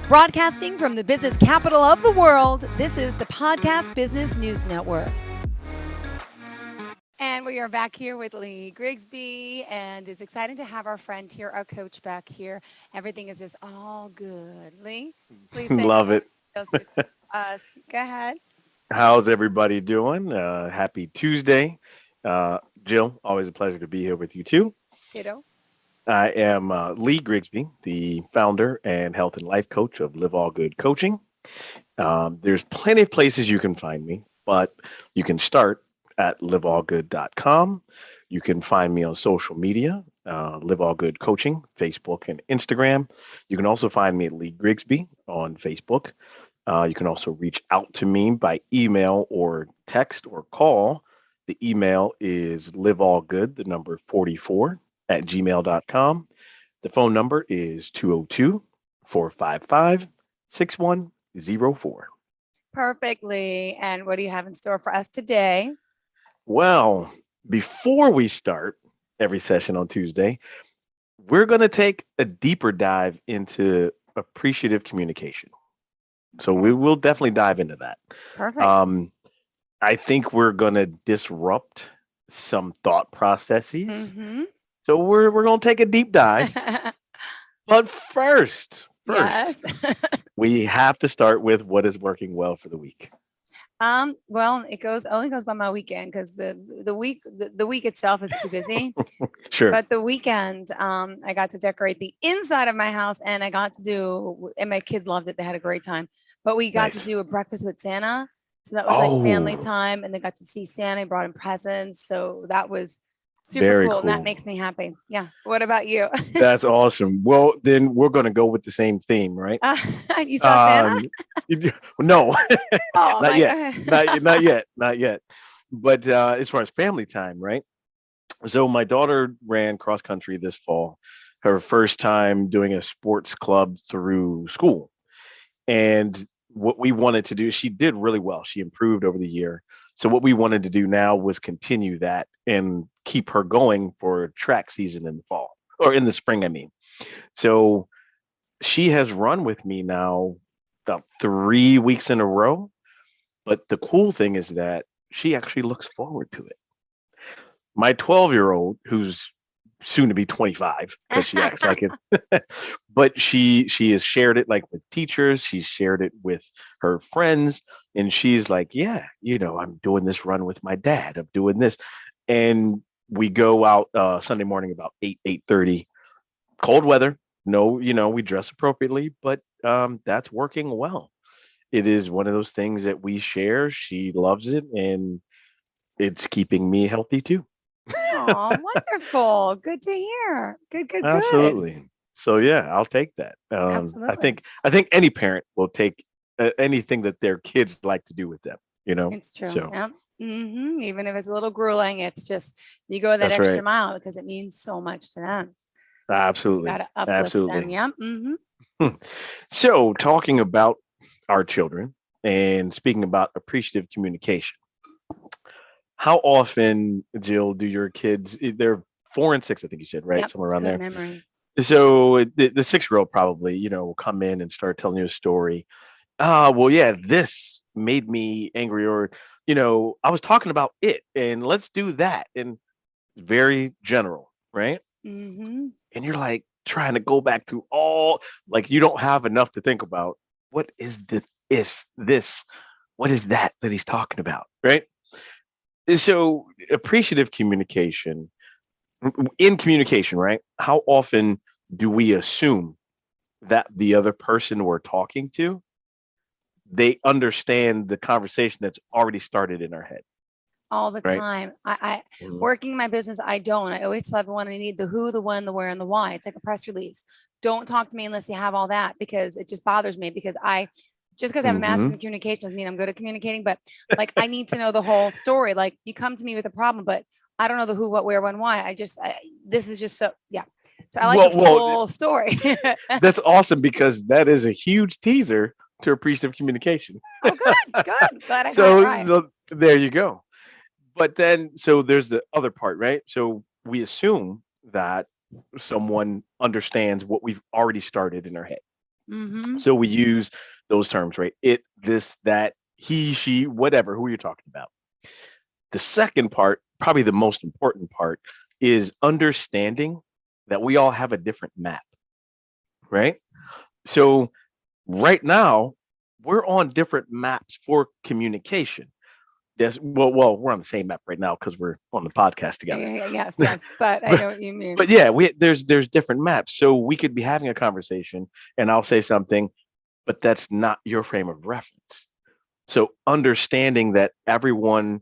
Broadcasting from the business capital of the world, this is the Podcast Business News Network. And we are back here with Lee Grigsby, and it's exciting to have our friend here, our coach back here. Everything is just all good. Lee, please say Love it. us. Go ahead. How's everybody doing? Happy Tuesday. Jill, always a pleasure to be here with you too. Ditto. I am Lee Grigsby, the founder and health and life coach of LiveAllGood Coaching. There's plenty of places you can find me, but you can start at liveallgood.com. You can find me on social media, LiveAllGood Coaching, Facebook and Instagram. You can also find me at Lee Grigsby on Facebook. You can also reach out to me by email or text or call. The email is liveallgood, the number 44 at gmail.com. The phone number is 202-455-6104. Perfectly. And what do you have in store for us today? Well, before we start every session on Tuesday, we're going to take a deeper dive into appreciative communication. So we will definitely dive into that. Perfect. I think we're going to disrupt some thought processes. Mm-hmm. So we're going to take a deep dive. But first, Yes. we have to start with what is working well for the week. Well, it only goes by my weekend because the week itself is too busy. Sure. But the weekend, I got to decorate the inside of my house, and I got to do, and my kids loved it. They had a great time. But we got to do a breakfast with Santa, so that was like family time, and they got to see Santa. I brought him presents, so that was super Very cool, and that cool. makes me happy. Yeah. What about you? That's awesome. Well, then we're going to go with the same theme, right? You saw Santa? No, Oh, not yet. God. Not yet. But as far as family time, right? So my daughter ran cross country this fall, her first time doing a sports club through school. And what we wanted to do, she did really well. She improved over the year. So what we wanted to do now was continue that and keep her going for track season in the fall or in the spring, I mean. So she has run with me now about 3 weeks in a row. But the cool thing is that she actually looks forward to it. My 12-year-old, who's soon to be 25 because she acts like it, but she has shared it like with teachers. She's shared it with her friends, and she's like, yeah, I'm doing this run with my dad. I'm doing this. And we go out Sunday morning about 8:30, cold weather. No, we dress appropriately, but that's working well. It is one of those things that we share. She loves it, and it's keeping me healthy too. Oh, wonderful. Good to hear. Good. Absolutely. So yeah, I'll take that. I Absolutely. think any parent will take anything that their kids like to do with them. It's true. So Yeah. Even if it's a little grueling, it's just you go that that's extra right. mile because it means so much to them. You Absolutely. gotta uplift them. Absolutely. Yeah. So talking about our children and speaking about appreciative communication, how often, Jill, do your kids? They're 4 and 6, I think you said, right? Yep. Somewhere around Good there. memory. So the 6-year-old probably, will come in and start telling you a story. Well, yeah, this made me angry, or I was talking about it, and let's do that, and very general, right? Mm-hmm. And you're like trying to go back through all, like you don't have enough to think about. What is this? What is that he's talking about, right? So appreciative communication in communication, right? How often do we assume that the other person we're talking to, they understand the conversation that's already started in our head, All the right? time. I Mhm. working my business, I don't. I always tell everyone I need the who, the when, the where, and the why. It's like a press release. Don't talk to me unless you have all that because it just bothers me because just because I have a master's Mhm. in communication doesn't mean I'm good at communicating, but like I need to know the whole story. Like you come to me with a problem, but I don't know the who, what, where, when, why. This is just so, yeah. So I like a Well, full story. that's awesome because that is a huge teaser to appreciative communication. Oh, good. Glad I got it So right. there you go. But then, so there's the other part, right? So we assume that someone understands what we've already started in our head. Mm-hmm. So we use those terms, right? It, this, that, he, she, whatever, who you're talking about. The second part, probably the most important part, is understanding that we all have a different map, right? So right now, we're on different maps for communication. Yes, well, we're on the same map right now because we're on the podcast together. Yes, yes. But I but, know what you mean. but yeah, there's different maps. So we could be having a conversation, and I'll say something, but that's not your frame of reference. So understanding that everyone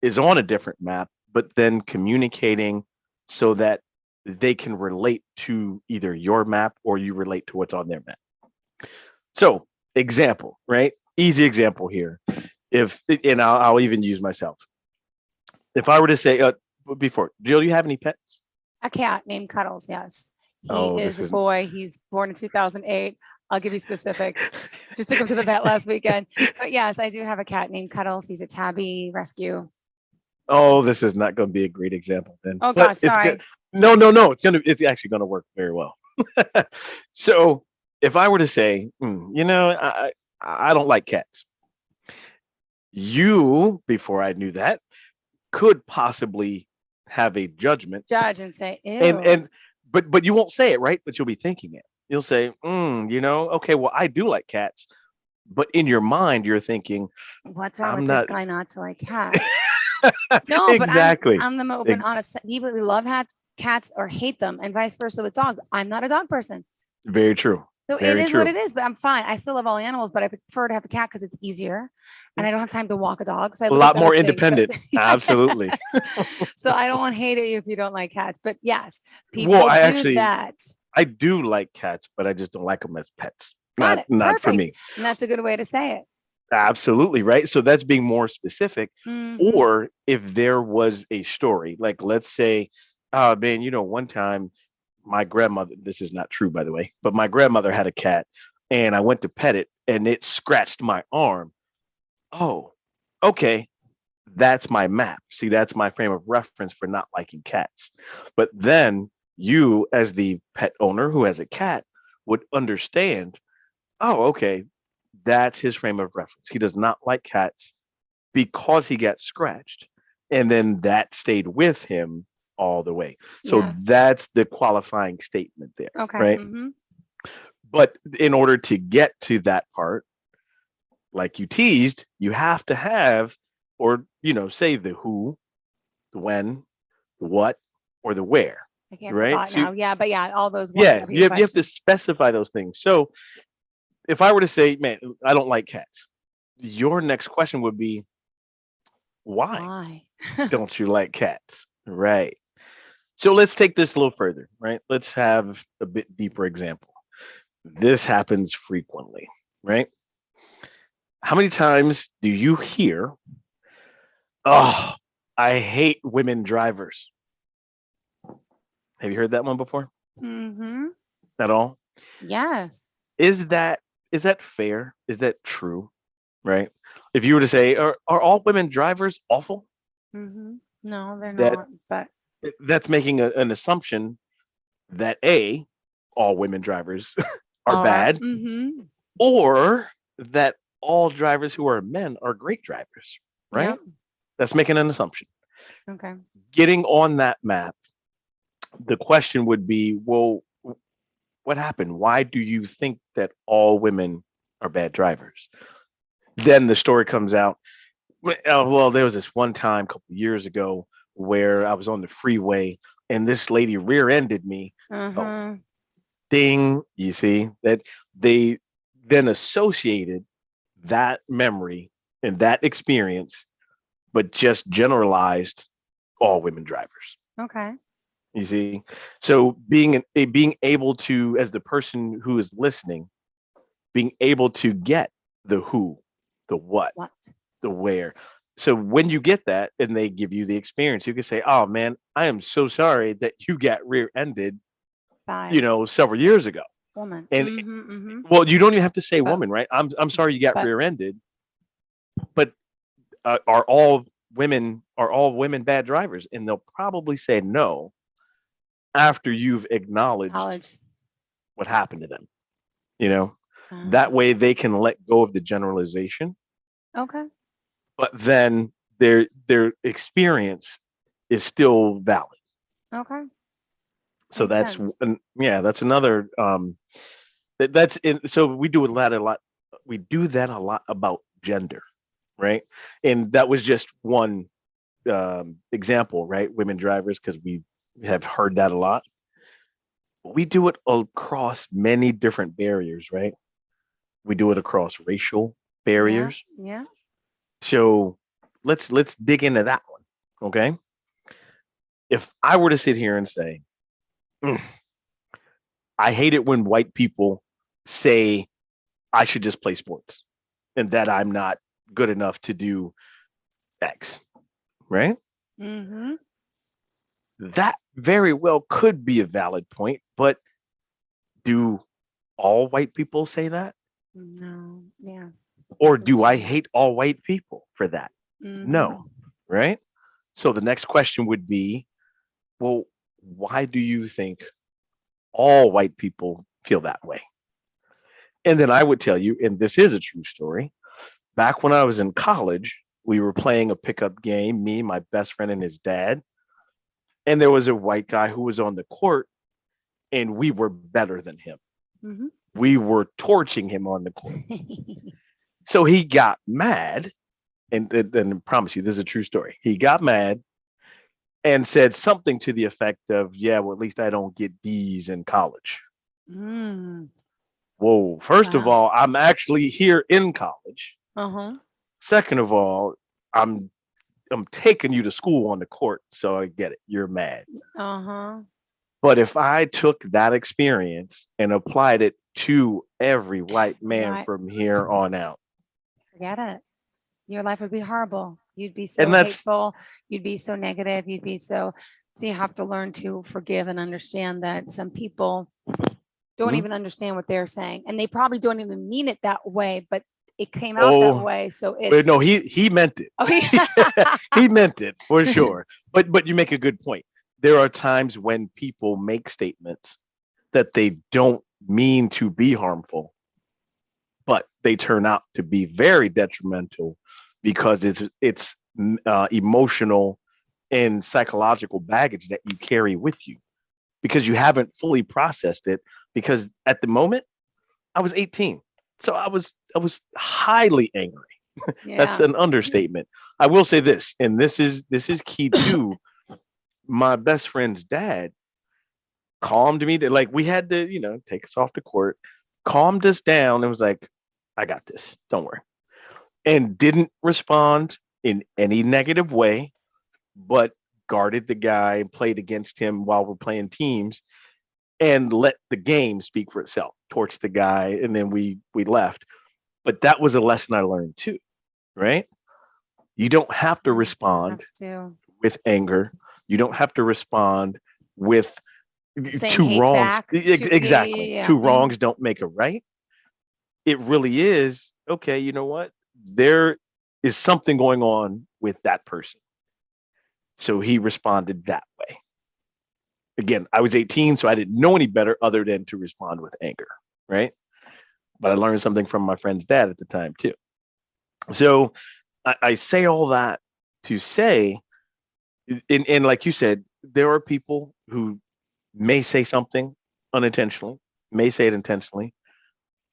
is on a different map, but then communicating so that they can relate to either your map or you relate to what's on their map. So, example, right? Easy example here. If, and I'll even use myself. If I were to say, before, Jill, you have any pets? A cat named Cuddles. Yes. He Oh, is this a is boy. He's born in 2008. I'll give you specifics. Just took him to the vet last weekend. But yes, I do have a cat named Cuddles. He's a tabby rescue. oh, this is not going to be a great example then. Oh But gosh, it's good. sorry. No. It's actually going to work very well. So, if I were to say, I don't like cats. You, before I knew that, could possibly have a judgment, Judge and say, and ew. and but you won't say it, right? But you'll be thinking it. You'll say, okay, well, I do like cats, but in your mind, you're thinking, What's wrong I'm with this not. guy not to like cats? No, but Exactly. I'm the open, honest. People who love cats or hate them, and vice versa with dogs. I'm not a dog person. Very true. So it Very is what true. it is, but I'm fine. I still love all animals, but I prefer to have a cat because it's easier and I don't have time to walk a dog. So I A look at lot those more things. independent. Absolutely. So I don't want to hate at you if you don't like cats. But yes, Well, people do that. I do like cats, but I just don't like them as pets. Got Not it. not for Perfect. me. And that's a good way to say it. Absolutely, right? So that's being more specific. Mhm. Or if there was a story, like let's say, oh man, one time my grandmother, this is not true by the way, but my grandmother had a cat and I went to pet it and it scratched my arm. Oh, okay. That's my map. See, that's my frame of reference for not liking cats. But then you, as the pet owner who has a cat, would understand, oh, okay, that's his frame of reference. He does not like cats because he got scratched. And then that stayed with him all the way. So Yes. that's the qualifying statement there, Okay. right? Mhm. But in order to get to that part, like you teased, you have to have, or, say the who, the when, the what, or the where, I can't right? forgot So, now. Yeah, but yeah, all those ones yeah, that you people have to question. specify those things. So if I were to say, man, I don't like cats, your next question would be, why Why? don't you like cats? Right. So let's take this a little further, right? Let's have a bit deeper example. This happens frequently, right? How many times do you hear, oh, I hate women drivers? Have you heard that one before Mhm. at all? Yes. Is that is that fair? Is that true? Right? If you were to say, are all women drivers awful? Mhm. No, they're That not. But that's making an assumption that A, all women drivers are all right. bad, Mhm. or that all drivers who are men are great drivers, right? Yep. That's making an assumption. Okay. Getting on that map, the question would be, well, what happened? Why do you think that all women are bad drivers? Then the story comes out. Well, there was this one time a couple of years ago where I was on the freeway and this lady rear-ended me. Oh, Uh-huh. ding! You see that they then associated that memory and that experience, but just generalized all women drivers. Okay. You see, so being able to, as the person who is listening, being able to get the who, the what, What? the where. So when you get that and they give you the experience, you can say, "Oh man, I am so sorry that you got rear-ended, Bye. several years ago." Woman. And Mhm. Mhm. well, you don't even have to say But woman, right? I'm sorry you got but rear-ended, but are all women bad drivers? And they'll probably say no after you've acknowledged college. what happened to them. You know, That way they can let go of the generalization, Okay. but then their experience is still valid. Okay. So Makes sense. yeah, that's another that's in so we do a lot. We do that a lot about gender, right? And that was just one example, right? Women drivers, because we have heard that a lot. We do it across many different barriers, right? We do it across racial Yeah. barriers. Yeah. So let's dig into that one. Okay. If I were to sit here and say, "Mm, I hate it when white people say I should just play sports and that I'm not good enough to do X," right? Mm-hmm. That very well could be a valid point, but do all white people say that? No. Yeah. Or So do I true. hate all white people for that? Mm-hmm. No, right? So the next question would be, well, why do you think all white people feel that way? And then I would tell you, and this is a true story, back when I was in college, we were playing a pickup game, me, my best friend, and his dad. And there was a white guy who was on the court, and we were better than him. Mm-hmm. We were torching him on the court. So he got mad, and I promise you, this is a true story. He got mad and said something to the effect of, "Yeah, well, at least I don't get D's in college." Mm. Whoa, first of Wow. all, I'm actually here in college. Uh-huh. Second of all, I'm I'm taking you to school on the court, so I get it. You're mad. Uh-huh. But if I took that experience and applied it to every white man Right. from here on out, Forget it. Your life would be horrible. You'd be and so that's hateful. You'd be so negative. You'd be so you have to learn to forgive and understand that some people don't mhm. even understand what they're saying. And they probably don't even mean it that way, but it came out that Oh, way. So but it's no, he meant it. okay. He meant it for sure. But you make a good point. There are times when people make statements that they don't mean to be harmful, but they turn out to be very detrimental because it's emotional and psychological baggage that you carry with you because you haven't fully processed it. Because at the moment, I was 18, so I was highly angry. That's Yeah. an understatement. I will say this, and this is key too. My best friend's dad calmed me. Like we had to, take us off the court, calmed us down, and was like, "I got this. Don't worry." And didn't respond in any negative way, but guarded the guy, played against him while we're playing teams, and let the game speak for itself. Torched the guy, and then we left. But that was a lesson I learned too, right? You don't have to You have respond to with anger. You don't have to respond with saying two hate wrongs. back to yeah, yeah, Exactly. yeah. Two wrongs don't make a right. It really is, okay, you know what? There is something going on with that person. So he responded that way. Again, I was 18, so I didn't know any better other than to respond with anger, right? But I learned something from my friend's dad at the time too. So I say all that to say, and like you said, there are people who may say something unintentionally, may say it intentionally,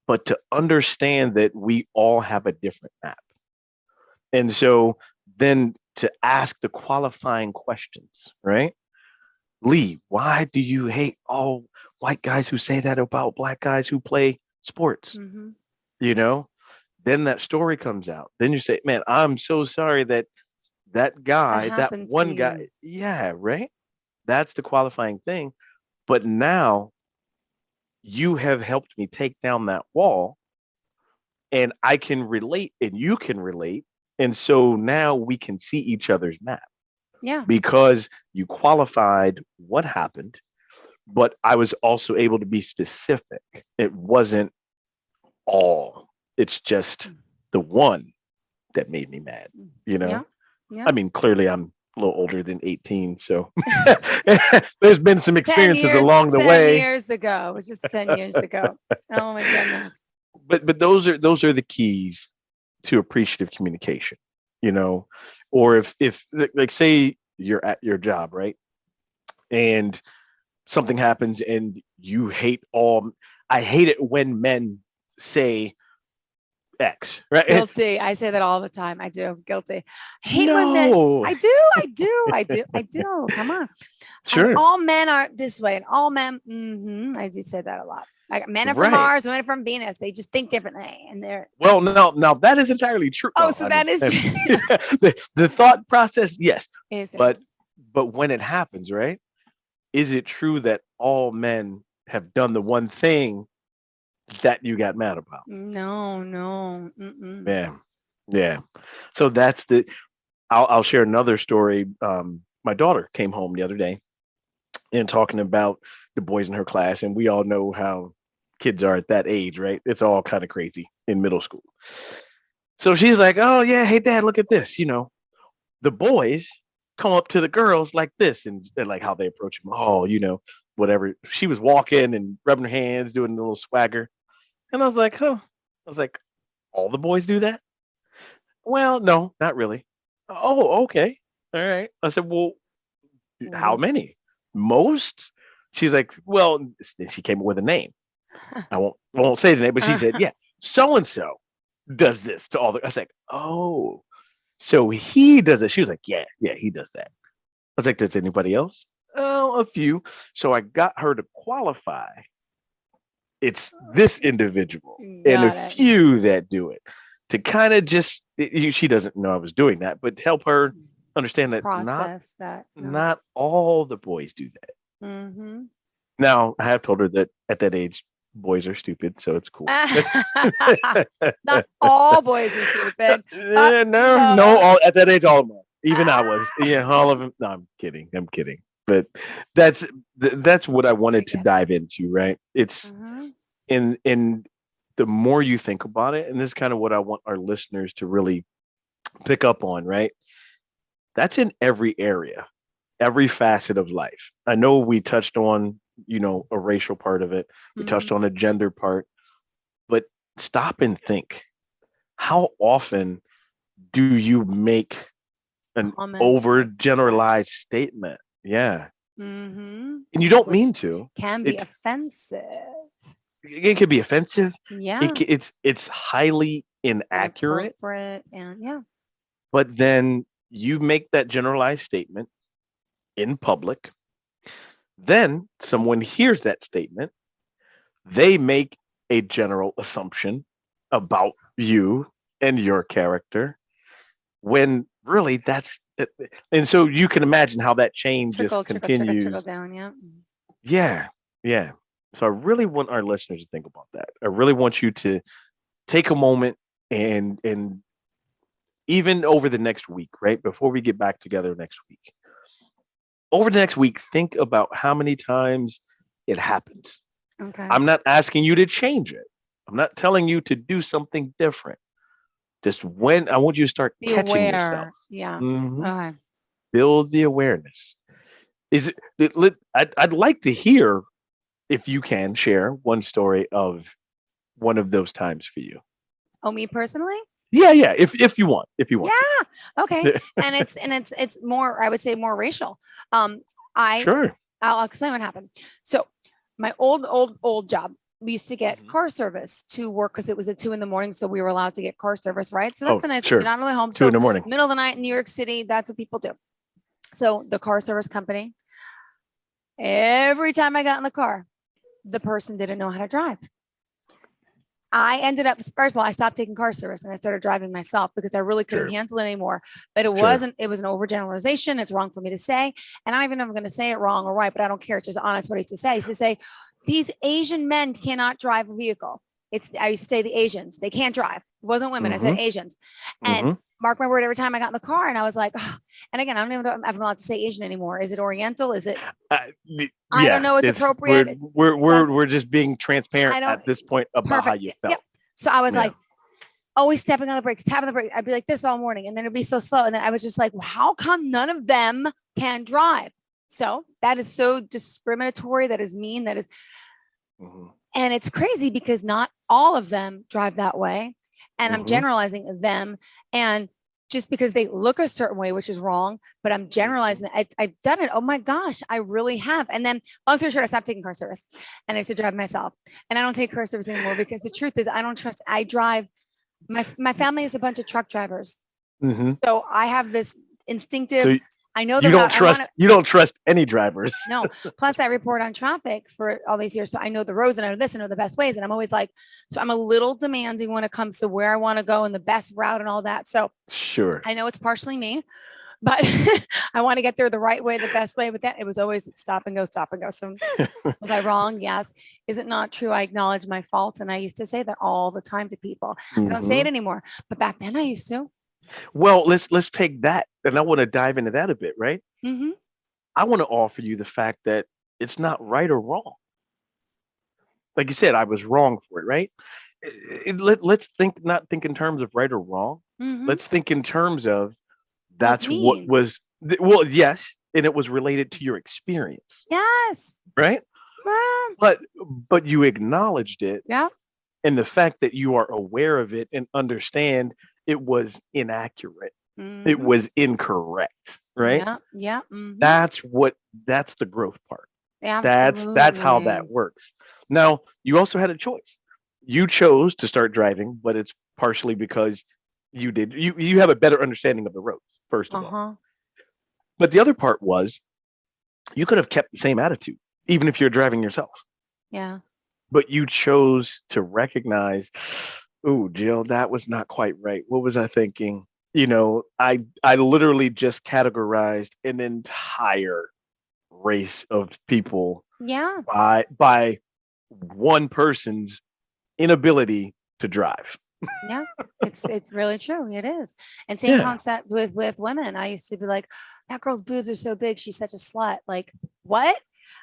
but to understand that we all have a different map. And so then to ask the qualifying questions, right? Lee, why do you hate all white guys who say that about black guys who play sports? Mm-hmm. You know, then that story comes out. Then you say, man, I'm so sorry that That that happened to one guy, you. yeah, right? That's the qualifying thing. But now you have helped me take down that wall and I can relate and you can relate. And so now we can see each other's map Yeah. because you qualified what happened, but I was also able to be specific. It wasn't all, it's just the one that made me mad, you Yeah. know? Yeah. I mean, clearly I'm a little older than 18, so there's been some 10 experiences years, along the 10 way. years ago. It was just 10 years ago. Oh my goodness. but those are the keys to appreciative communication, you know. Or if like say you're at your job, right? And something happens and you hate all I hate it when men say X, right? Guilty. I say that all the time. I do. Guilty. Hate when men. No. I do. I do. I do. I do. Come on. Sure. All men are this way, and all men. I do say that a lot. Like men are from Right. Mars, women are from Venus. They just think differently, and they're. Well, now that is entirely true. Oh, No, so that is the thought process, yes. is But when it happens, right? Is it true that all men have done the one thing that you got mad about? no. Yeah. Yeah. So that's the I'll share another story. My daughter came home the other day and talking about the boys in her class, and we all know how kids are at that age, right? It's all kind of crazy in middle school. So she's like, "Oh yeah, hey dad, look at this. You know, the boys come up to the girls like this, and like how they approach them. Oh, you know, whatever." She was walking and rubbing her hands, doing a little swagger, and I was like, "Huh." I was like, "All the boys do that?" Well, no, not really. Oh, okay. All right. I said, "Well, how many? Most?" She's like, "Well," then she came up with a name. I won't say the name, but she said, "Yeah, so and so does this to all the." I was like, "Oh, so he does it." She was like, "Yeah, he does that." I was like, "Does anybody else?" "Oh, a few." So I got her to qualify. It's this individual and a Got it. few that do it to kind of just. She doesn't know I was doing that, but help her understand that Process that. not all the boys do that. Mm-hmm. Now, I have told her that at that age, boys are stupid, so it's cool. Not all boys are stupid. No, all at that age, all of them. Even I was, yeah, all of them. No, I'm kidding. But that's what I wanted to dive into, right? It's in the more you think about it, and this is kind of what I want our listeners to really pick up on, right? That's in every area, every facet of life. I know we touched on, a racial part of it. We touched on a gender part, but stop and think. How often do you make an overgeneralized statement? Yeah. And you don't mean to. Can be offensive. It could be offensive. Yeah. It's highly inaccurate. And yeah. But then you make that generalized statement in public. Then someone hears that statement. They make a general assumption about you and your character when really that's it. And so you can imagine how that chain just continues. Trickle down, Yeah. So I really want our listeners to think about that. I really want you to take a moment and even over the next week, right? Before we get back together next week. Over the next week, think about how many times it happens. Okay. I'm not asking you to change it. I'm not telling you to do something different. Just when I want you to start catching yourself. Yeah. Okay. Build the awareness. I'd like to hear if you can share one story of one of those times for you. Oh, me personally? Yeah. If you want. Yeah. Okay. and it's more, I would say more racial. Sure. I'll explain what happened. So my old job, we used to get car service to work because it was at 2 a.m. So we were allowed to get car service, right? So that's a nice, not really home. 2 a.m. Middle of the night in New York City, that's what people do. So the car service company, every time I got in the car, the person didn't know how to drive. I ended up, first of all, I stopped taking car service and I started driving myself because I really couldn't handle it anymore. But it was an overgeneralization. It's wrong for me to say. And I don't even know if I'm going to say it wrong or right, but I don't care. It's just honest what I used to say. I used to say, these Asian men cannot drive a vehicle. I used to say the Asians, they can't drive. It wasn't women. I said Asians. And mark my word, every time I got in the car and I was like, oh. And again, I don't even know if I'm allowed to say Asian anymore. Is it Oriental? Is it? I don't know. It's appropriate. We're just being transparent at this point about how you felt. Yep. So I was like, always stepping on the brakes, tapping the brakes. I'd be like this all morning and then it'd be so slow. And then I was just like, well, how come none of them can drive? So that is so discriminatory. That is mean. That is And it's crazy because not all of them drive that way. And I'm Mhm. generalizing them. And just because they look a certain way, which is wrong, but I'm generalizing it. I've done it. Oh my gosh, I really have. And then, long story short, I stopped taking car service and I used to drive myself. And I don't take car service anymore because the truth is, I don't trust. I drive. My family is a bunch of truck drivers, Mhm. so I have this instinctive. So I know the you don't route. I want to. trust you don't trust any drivers. No. Plus, I report on traffic for all these years. So I know the roads and I know this and know the best ways. And I'm always like, so I'm a little demanding when it comes to where I want to go and the best route and all that. So Sure. I know it's partially me, but I want to get there the right way, the best way. But that it was always stop and go, stop and go. So was I wrong? Yes. Is it not true? I acknowledge my faults. And I used to say that all the time to people. I don't say it Mhm. anymore. But back then I used to. Well, let's take that, and I want to dive into that a bit, right? Mm-hmm. I want to offer you the fact that it's not right or wrong. Like you said, I was wrong for it, right? Let's not think in terms of right or wrong. Mm-hmm. Let's think in terms of What's that's what mean? was well, yes, and it was related to your experience, Yes. right? Well, But but you acknowledged it, yeah. and the fact that you are aware of it and understand it was inaccurate, it Mm-hmm. was incorrect, right? Yeah. Yeah. Mm-hmm. That's what that's the growth part. That's how Absolutely. that works. Now, you also had a choice. You chose to start driving, but it's partially because you have a better understanding of the roads, first of all. Uh-huh. But the other part was you could have kept the same attitude, even if you're driving yourself. Yeah. But you chose to recognize, oh, Jill, that was not quite right. What was I thinking? I literally just categorized an entire race of people Yeah. by one person's inability to drive. Yeah. It's really true. It is. And same Yeah. concept with women. I used to be like, that girl's boobs are so big. She's such a slut. Like, what?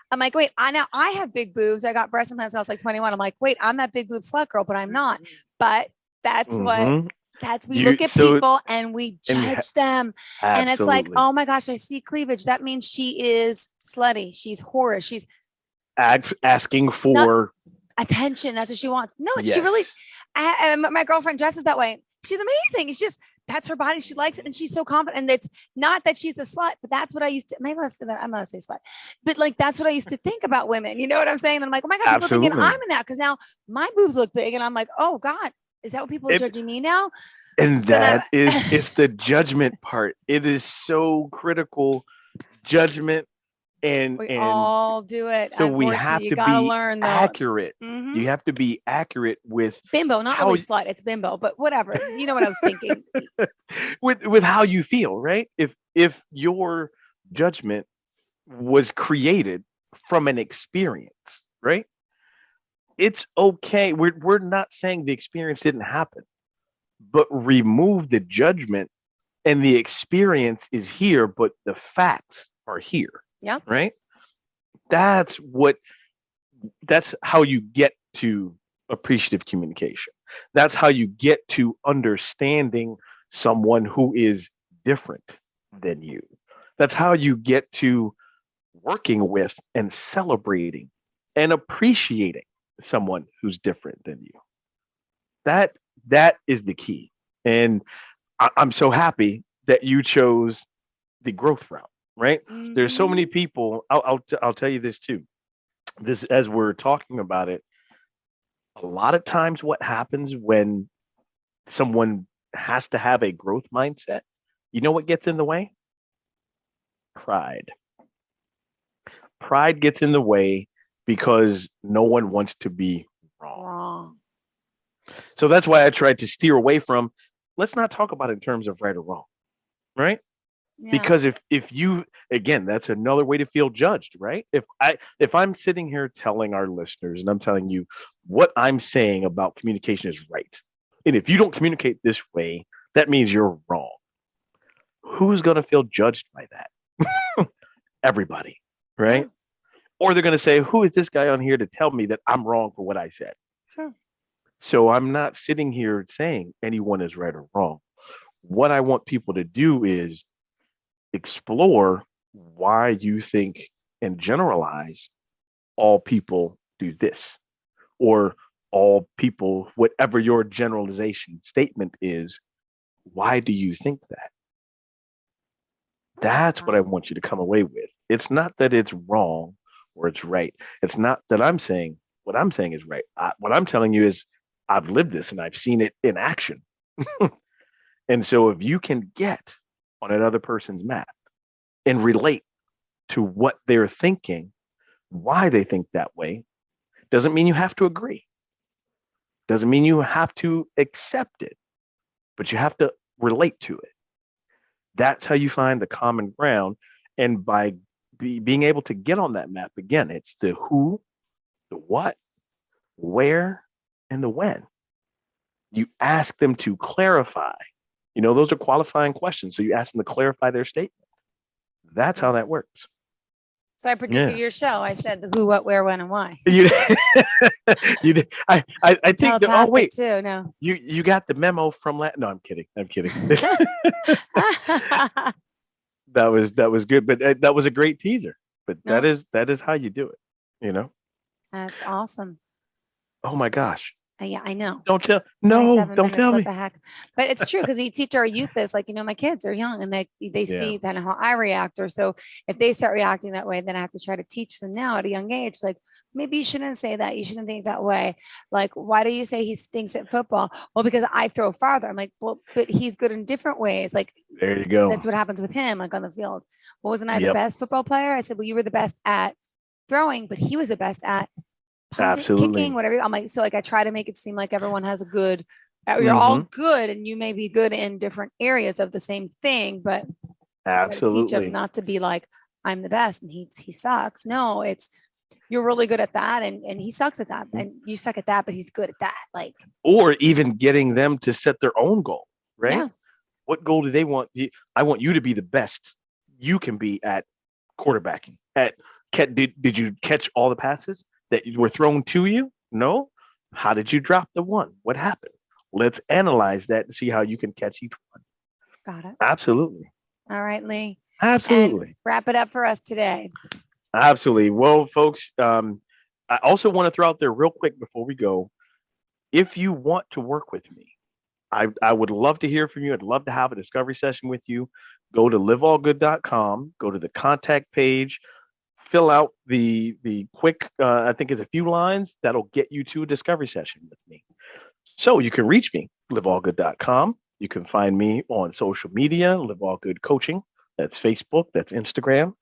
I'm like, wait, I have big boobs. I got breast implants when I was like 21. I'm like, wait, I'm that big boob slut girl, but I'm not. But that's what Hmm. we You look at so people and we and judge them. And it's like, absolutely oh my gosh, I see cleavage. That means she is slutty. She's whorish. She's asking not for attention. That's what she wants. No, she really, yes. my girlfriend dresses that way. She's amazing. It's just, that's her body. She likes it. And she's so confident. And it's not that she's a slut, but that's what I used to, maybe let's say that I'm not gonna say slut, but like, that's what I used to think about women. You know what I'm saying? And I'm like, oh my God, people thinking Absolutely. I'm in that. Cause now my boobs look big. And I'm like, oh God, is that what people are It, judging me now? and Then that is it's the judgment part. It is so critical. Judgment we and all do it. so we Unfortunately, have you to got to be learn though. accurate. Mm-hmm. You have to be accurate with Bimbo, not how really slut. It's bimbo, but whatever. You know what I was thinking. with how you feel, right? If your judgment was created from an experience, right? It's okay. We're not saying the experience didn't happen, but remove the judgment and the experience is here, but the facts are here, Yeah. right? That's what that's how you get to appreciative communication. That's how you get to understanding someone who is different than you. That's how you get to working with and celebrating and appreciating someone who's different than you. That that is the key. And I'm so happy that you chose the growth route, right? There's so many Mm-hmm. people. I'll tell you this too. This as we're talking about it, a lot of times what happens when someone has to have a growth mindset, you know what gets in the way? Pride. Pride gets in the way because no one wants to be wrong. Wrong. So that's why I tried to steer away from let's not talk about it in terms of right or wrong, right? Yeah. Because if you again, that's another way to feel judged, right? If I'm sitting here telling our listeners and I'm telling you what I'm saying about communication is right, and if you don't communicate this way, that means you're wrong. Who's going to feel judged by that? Everybody, Yeah. right? Or they're going to say, who is this guy on here to tell me that I'm wrong for what I said? Sure. So I'm not sitting here saying anyone is right or wrong. What I want people to do is explore why you think and generalize all people do this or all people, whatever your generalization statement is, why do you think that? That's what I want you to come away with. It's not that it's wrong or it's right. It's not that I'm saying what I'm saying is right. What I'm telling you is I've lived this and I've seen it in action. And so if you can get on another person's map and relate to what they're thinking, why they think that way, doesn't mean you have to agree. Doesn't mean you have to accept it, but you have to relate to it. That's how you find the common ground. And by being able to get on that map, again, it's the who, the what, where, and the when. You ask them to clarify. Those are qualifying questions. So you ask them to clarify their statement. That's how that works. So I predicted your show. I said the who, what, where, when, and why. You did. I think. Oh wait, too. No, you got the memo from No, I'm kidding. That was good, but that was a great teaser. But that is how you do it. That's awesome. Oh my gosh. Yeah, I know. Don't tell me. What the heck? But it's true because you teach our youth this. Like, my kids are young and they see kind of how I react. Or so if they start reacting that way, then I have to try to teach them now at a young age. Like, maybe you shouldn't say that. You shouldn't think that way. Like, why do you say he stinks at football? Well, because I throw farther. I'm like, well, but he's good in different ways. Like, there you go. That's what happens with him, like on the field. Well, wasn't I the best football player? I said, well, you were the best at throwing, but he was the best at kicking, whatever. I'm like, so like I try to make it seem like everyone has a good, you're all good, and you may be good in different areas of the same thing, but absolutely teach them not to be like, I'm the best and he sucks. No, it's you're really good at that and he sucks at that, and you suck at that, but he's good at that. Like, or even getting them to set their own goal, right? Yeah. What goal do they want? I want you to be the best you can be at quarterbacking. Did you catch all the passes that were thrown to you? No. How did you drop the one? What happened? Let's analyze that and see how you can catch each one. Got it. Absolutely. All right, Lee. Absolutely. And wrap it up for us today. Absolutely. Well, folks, I also want to throw out there real quick before we go, if you want to work with me, I would love to hear from you. I'd love to have a discovery session with you. Go to liveallgood.com, go to the contact page, fill out the quick, I think it's a few lines that'll get you to a discovery session with me. So you can reach me, liveallgood.com. You can find me on social media, LiveAllGood Coaching. That's Facebook, that's Instagram.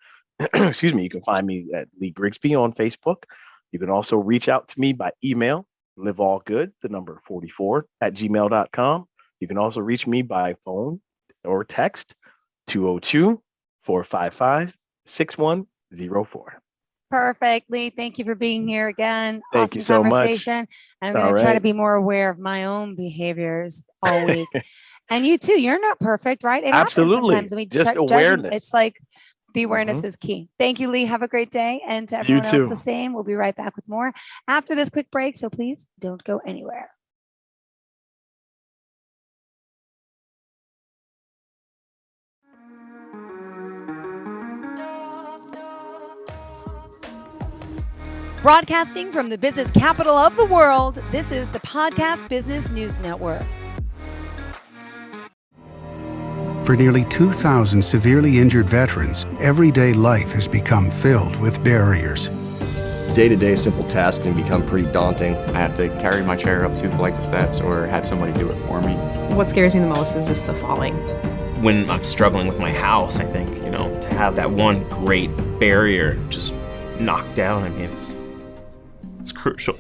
Excuse me. You can find me at Lee Grigsby on Facebook. You can also reach out to me by email, liveallgood, the number 44 at gmail.com. You can also reach me by phone or text, 202-455-6104. Perfect, Lee. Thank you for being here again. Thank you so much. And I'm going to try to be more aware of my own behaviors all week. And you too. You're not perfect, right? It Absolutely. Happens sometimes. Just awareness. It's like the awareness is key. Thank you, Lee. Have a great day. And to everyone else the same. We'll be right back with more after this quick break. So please don't go anywhere. Broadcasting from the business capital of the world, this is the Podcast Business News Network. For nearly 2,000 severely injured veterans, everyday life has become filled with barriers. Day-to-day simple tasks can become pretty daunting. I have to carry my chair up 2 flights of steps or have somebody do it for me. What scares me the most is just the falling. When I'm struggling with my house, I think, to have that one great barrier just knocked down, it's crucial.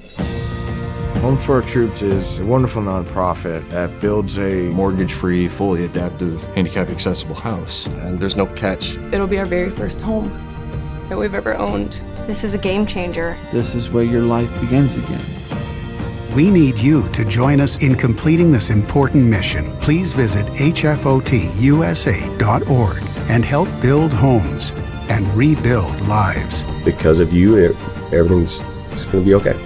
Home for Our Troops is a wonderful nonprofit that builds a mortgage-free, fully adaptive, handicap-accessible house. And there's no catch. It'll be our very first home that we've ever owned. This is a game changer. This is where your life begins again. We need you to join us in completing this important mission. Please visit hfotusa.org and help build homes and rebuild lives. Because of you, everything's going to be okay.